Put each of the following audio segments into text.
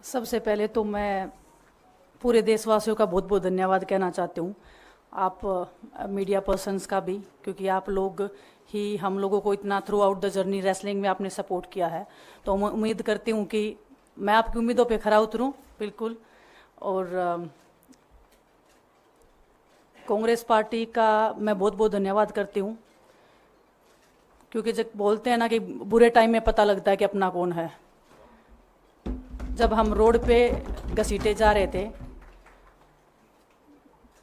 सबसे पहले तो मैं पूरे देशवासियों का बहुत बहुत धन्यवाद कहना चाहती हूँ। आप मीडिया पर्सन्स का भी, क्योंकि आप लोग ही हम लोगों को इतना through out the journey wrestling में आपने सपोर्ट किया है। तो मैं उम्मीद करती हूँ कि मैं आपकी उम्मीदों पे खरा उतरूँ बिल्कुल। और कांग्रेस पार्टी का मैं बहुत बहुत धन्यवाद करती हूँ, क्योंकि जब बोलते हैं ना कि बुरे टाइम में पता लगता है कि अपना कौन है। जब हम रोड पे घसीटे जा रहे थे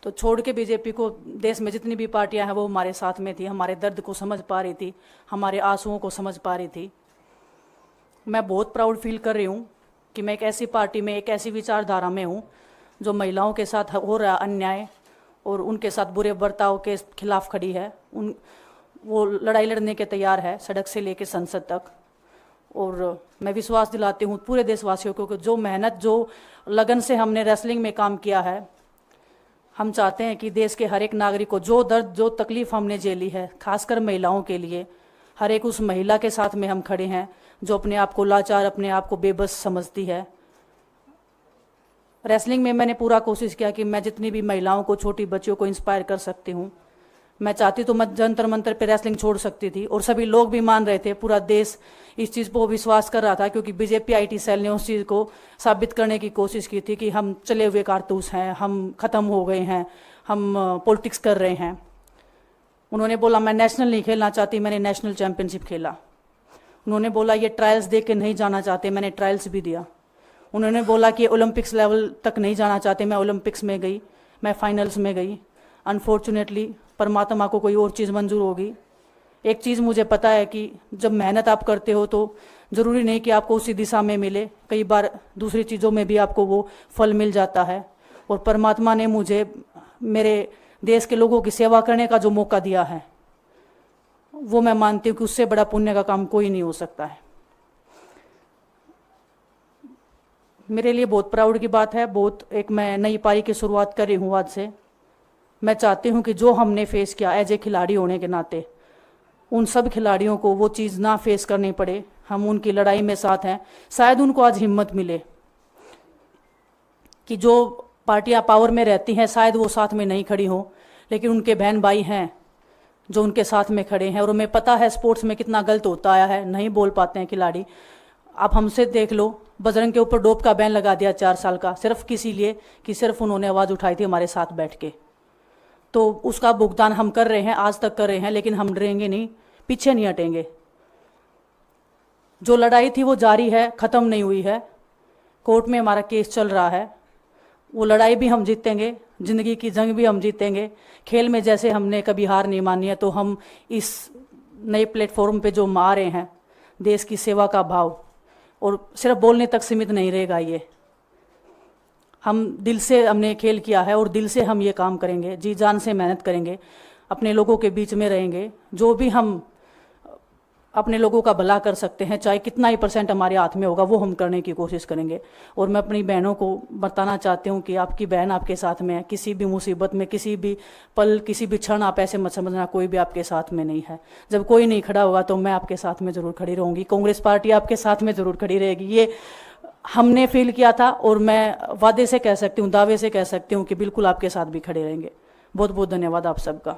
तो छोड़ के बीजेपी को, देश में जितनी भी पार्टियां हैं वो हमारे साथ में थी, हमारे दर्द को समझ पा रही थी, हमारे आंसुओं को समझ पा रही थी। मैं बहुत प्राउड फील कर रही हूँ कि मैं एक ऐसी पार्टी में, एक ऐसी विचारधारा में हूँ जो महिलाओं के साथ हो रहा अन्याय और उनके साथ बुरे बर्ताव के खिलाफ खड़ी है। वो लड़ाई लड़ने के तैयार है, सड़क से लेकर संसद तक। और मैं विश्वास दिलाती हूँ पूरे देशवासियों को कि जो मेहनत, जो लगन से हमने रेसलिंग में काम किया है, हम चाहते हैं कि देश के हर एक नागरिक को जो दर्द, जो तकलीफ हमने झेली है, खासकर महिलाओं के लिए, हर एक उस महिला के साथ में हम खड़े हैं जो अपने आप को लाचार, अपने आप को बेबस समझती है। रेसलिंग में मैंने पूरा कोशिश किया कि मैं जितनी भी महिलाओं को, छोटी बच्चियों को इंस्पायर कर सकती हूँ। मैं चाहती तो मैं जंतर मंतर पे रेसलिंग छोड़ सकती थी, और सभी लोग भी मान रहे थे, पूरा देश इस चीज़ पर विश्वास कर रहा था, क्योंकि बीजेपी आईटी सेल ने उस चीज़ को साबित करने की कोशिश की थी कि हम चले हुए कारतूस हैं, हम ख़त्म हो गए हैं, हम पॉलिटिक्स कर रहे हैं। उन्होंने बोला मैं नेशनल नहीं खेलना चाहती, मैंने नेशनल चैम्पियनशिप खेला। उन्होंने बोला ये ट्रायल्स दे के नहीं जाना चाहते, मैंने ट्रायल्स भी दिया। उन्होंने बोला कि ओलंपिक्स लेवल तक नहीं जाना चाहते, मैं ओलंपिक्स में गई, मैं फाइनल्स में गई। अनफॉर्चुनेटली परमात्मा को कोई और चीज़ मंजूर होगी। एक चीज़ मुझे पता है कि जब मेहनत आप करते हो तो ज़रूरी नहीं कि आपको उसी दिशा में मिले, कई बार दूसरी चीज़ों में भी आपको वो फल मिल जाता है। और परमात्मा ने मुझे मेरे देश के लोगों की सेवा करने का जो मौका दिया है, वो मैं मानती हूँ कि उससे बड़ा पुण्य का काम कोई नहीं हो सकता है। मेरे लिए बहुत प्राउड की बात है। एक मैं नई पारी की शुरुआत कर रही हूँ आज से। मैं चाहती हूँ कि जो हमने फेस किया एज ए खिलाड़ी होने के नाते, उन सब खिलाड़ियों को वो चीज़ ना फेस करनी पड़े। हम उनकी लड़ाई में साथ हैं। शायद उनको आज हिम्मत मिले कि जो पार्टियां पावर में रहती हैं शायद वो साथ में नहीं खड़ी हों, लेकिन उनके बहन भाई हैं जो उनके साथ में खड़े हैं। और हमें पता है स्पोर्ट्स में कितना गलत होता आया है, नहीं बोल पाते हैं खिलाड़ी। आप हमसे देख लो, बजरंग के ऊपर डोप का बैन लगा दिया 4 साल का, सिर्फ किसी लिए कि सिर्फ उन्होंने आवाज़ उठाई थी हमारे साथ बैठ के। तो उसका भुगतान हम कर रहे हैं, आज तक कर रहे हैं, लेकिन हम डरेंगे नहीं, पीछे नहीं हटेंगे। जो लड़ाई थी वो जारी है, ख़त्म नहीं हुई है। कोर्ट में हमारा केस चल रहा है, वो लड़ाई भी हम जीतेंगे, ज़िंदगी की जंग भी हम जीतेंगे। खेल में जैसे हमने कभी हार नहीं मानी है, तो हम इस नए प्लेटफॉर्म पे जो आ रहे हैं, देश की सेवा का भाव, और सिर्फ बोलने तक सीमित नहीं रहेगा। ये हम दिल से हमने खेल किया है और दिल से हम ये काम करेंगे, जी जान से मेहनत करेंगे, अपने लोगों के बीच में रहेंगे। जो भी हम अपने लोगों का भला कर सकते हैं, चाहे कितना ही % हमारे हाथ में होगा, वो हम करने की कोशिश करेंगे। और मैं अपनी बहनों को बताना चाहती हूँ कि आपकी बहन आपके साथ में है। किसी भी मुसीबत में, किसी भी पल, किसी भी क्षण आप ऐसे मत समझना कोई भी आपके साथ में नहीं है। जब कोई नहीं खड़ा होगा तो मैं आपके साथ में ज़रूर खड़ी रहूँगी, कांग्रेस पार्टी आपके साथ में ज़रूर खड़ी रहेगी। ये हमने फील किया था, और मैं वादे से कह सकती हूँ, दावे से कह सकती हूँ कि बिल्कुल आपके साथ भी खड़े रहेंगे। बहुत बहुत धन्यवाद आप सबका।